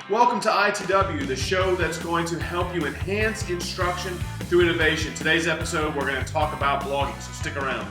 Welcome to ITW, the show that's going to help you enhance instruction through innovation. Today's episode, we're going to talk about blogging, so stick around.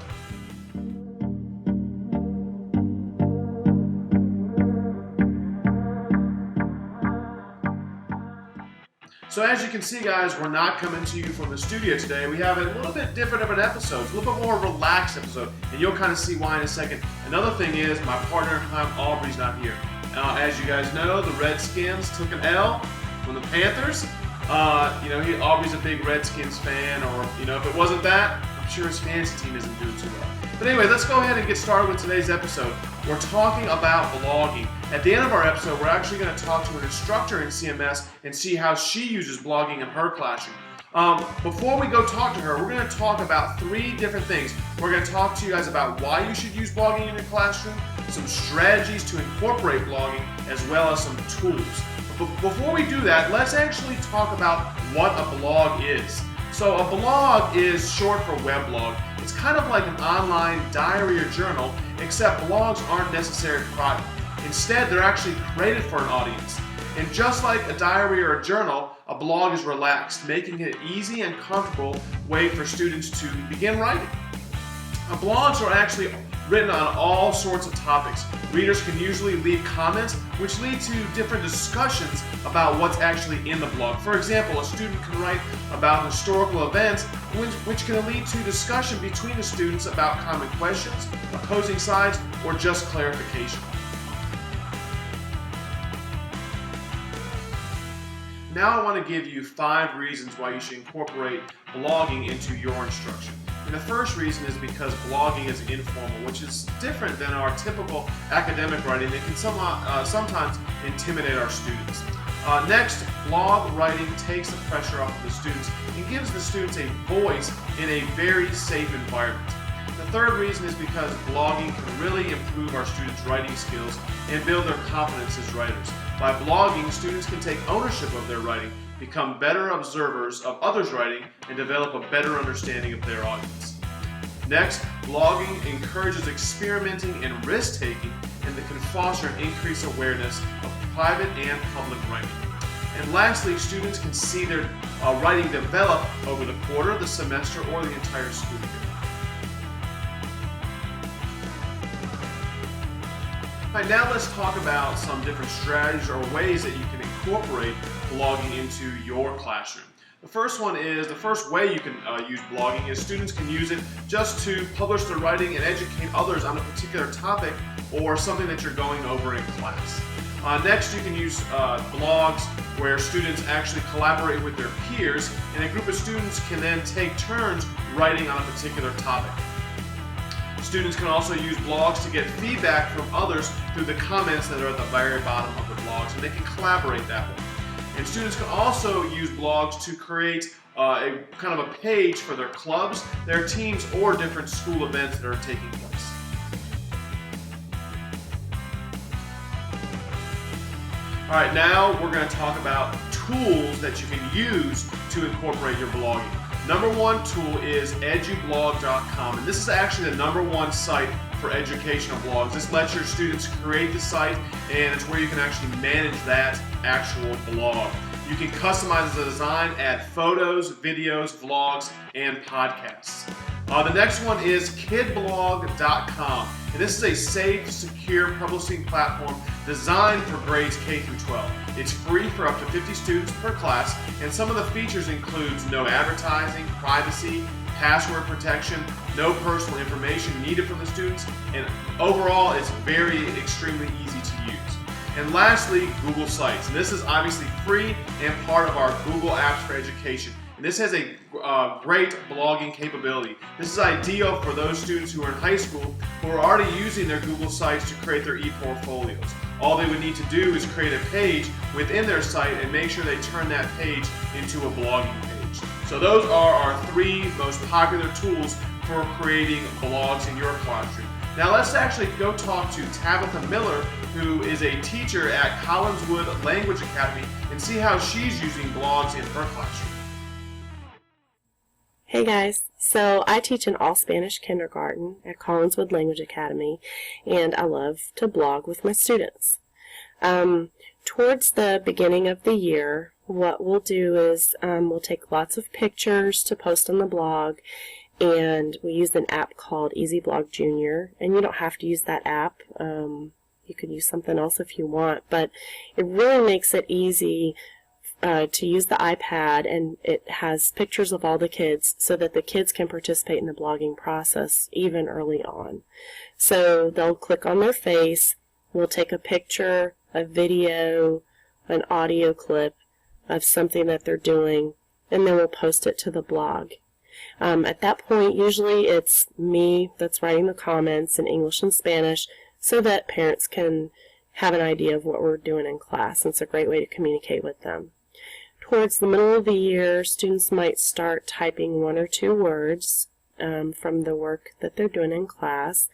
So as you can see, guys, we're not coming to you from the studio today. We have a little bit different of an episode. It's a little bit more relaxed episode, and you'll kind of see why in a second. Another thing is my partner in crime, Aubrey's not here. As you guys know, the Redskins took an L from the Panthers. Aubrey's a big Redskins fan, or if it wasn't that, I'm sure his fantasy team isn't doing too well. But anyway, let's go ahead and get started with today's episode. We're talking about blogging. At the end of our episode, we're actually going to talk to an instructor in CMS and see how she uses blogging in her classroom. Before we go talk to her, we're going to talk about three different things. We're going to talk to you guys about why you should use blogging in your classroom, some strategies to incorporate blogging, as well as some tools. But before we do that, let's actually talk about what a blog is. So a blog is short for weblog. It's kind of like an online diary or journal, except blogs aren't necessarily private. Instead, they're actually created for an audience. And just like a diary or a journal, a blog is relaxed, making it an easy and comfortable way for students to begin writing. Blogs are actually written on all sorts of topics. Readers can usually leave comments, which lead to different discussions about what's actually in the blog. For example, a student can write about historical events, which can lead to discussion between the students about common questions, opposing sides, or just clarification. Now I want to give you 5 reasons why you should incorporate blogging into your instruction. And the first reason is because blogging is informal, which is different than our typical academic writing that can sometimes intimidate our students. Next, blog writing takes the pressure off of the students and gives the students a voice in a very safe environment. The third reason is because blogging can really improve our students' writing skills and build their confidence as writers. By blogging, students can take ownership of their writing, become better observers of others' writing, and develop a better understanding of their audience. Next, blogging encourages experimenting and risk-taking, and that can foster an increased awareness of private and public writing. And lastly, students can see their writing develop over the quarter, the semester, or the entire school year. All right, now let's talk about some different strategies or ways that you can incorporate blogging into your classroom. The first way you can use blogging is students can use it just to publish their writing and educate others on a particular topic or something that you're going over in class. Next, you can use blogs where students actually collaborate with their peers, and a group of students can then take turns writing on a particular topic. Students can also use blogs to get feedback from others through the comments that are at the very bottom of the blogs, and they can collaborate that way. And students can also use blogs to create a kind of a page for their clubs, their teams, or different school events that are taking place. All right, now we're going to talk about tools that you can use to incorporate your blogging. Number one tool is edublog.com, and this is actually the #1 site for educational blogs. This lets your students create the site, and it's where you can actually manage that actual blog. You can customize the design, add photos, videos, vlogs, and podcasts. The next one is kidblog.com, and this is a safe, secure publishing platform designed for grades K through 12. It's free for up to 50 students per class, and some of the features include no advertising, privacy, password protection, no personal information needed from the students, and overall it's extremely easy to use. And lastly, Google Sites. And this is obviously free and part of our Google Apps for Education. And this has a great blogging capability. This is ideal for those students who are in high school who are already using their Google Sites to create their e-portfolios. All they would need to do is create a page within their site and make sure they turn that page into a blogging page. So those are our 3 most popular tools for creating blogs in your classroom. Now let's actually go talk to Tabitha Miller, who is a teacher at Collinswood Language Academy, and see how she's using blogs in her classroom. Hey guys, so I teach an all-Spanish kindergarten at Collinswood Language Academy, and I love to blog with my students. Towards the beginning of the year, what we'll do is we'll take lots of pictures to post on the blog, and we use an app called EasyBlog Junior, and you don't have to use that app. You could use something else if you want, but it really makes it easy to use the iPad, and it has pictures of all the kids so that the kids can participate in the blogging process even early on. So they'll click on their face, we'll take a picture, a video, an audio clip of something that they're doing, and then we'll post it to the blog. At that point, usually it's me that's writing the comments in English and Spanish so that parents can have an idea of what we're doing in class. It's a great way to communicate with them. Towards the middle of the year, students might start typing 1 or 2 words from the work that they're doing in class.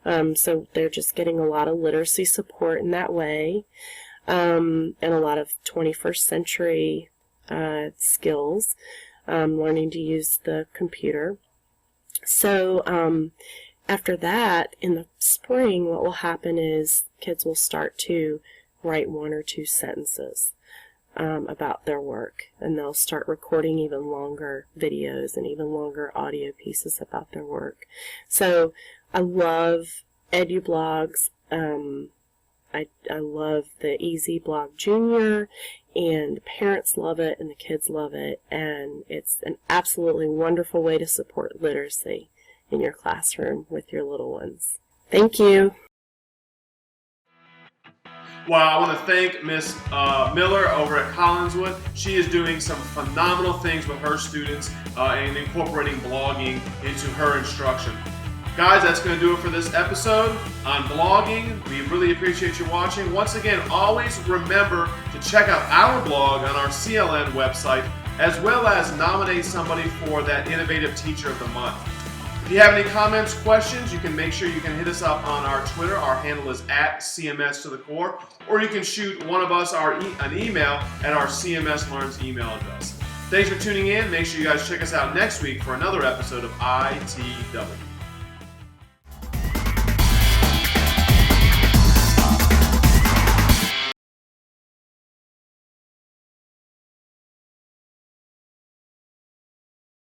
So they're just getting a lot of literacy support in that way, and a lot of 21st century skills, learning to use the computer. So after that, in the spring, what will happen is kids will start to write 1 or 2 sentences about their work, and they'll start recording even longer videos and even longer audio pieces about their work. So I love EduBlogs. I love the EasyBlog Junior, and parents love it and the kids love it, and it's an absolutely wonderful way to support literacy in your classroom with your little ones. Thank you. Well, I want to thank Miss Miller over at Collinswood. She is doing some phenomenal things with her students and incorporating blogging into her instruction. Guys, that's going to do it for this episode on blogging. We really appreciate you watching. Once again, always remember to check out our blog on our CLN website, as well as nominate somebody for that Innovative Teacher of the Month. If you have any comments, questions, you can make sure you can hit us up on our Twitter. Our handle is @CMS2TheCore, or you can shoot one of us an email at our CMS Learns email address. Thanks for tuning in. Make sure you guys check us out next week for another episode of ITW.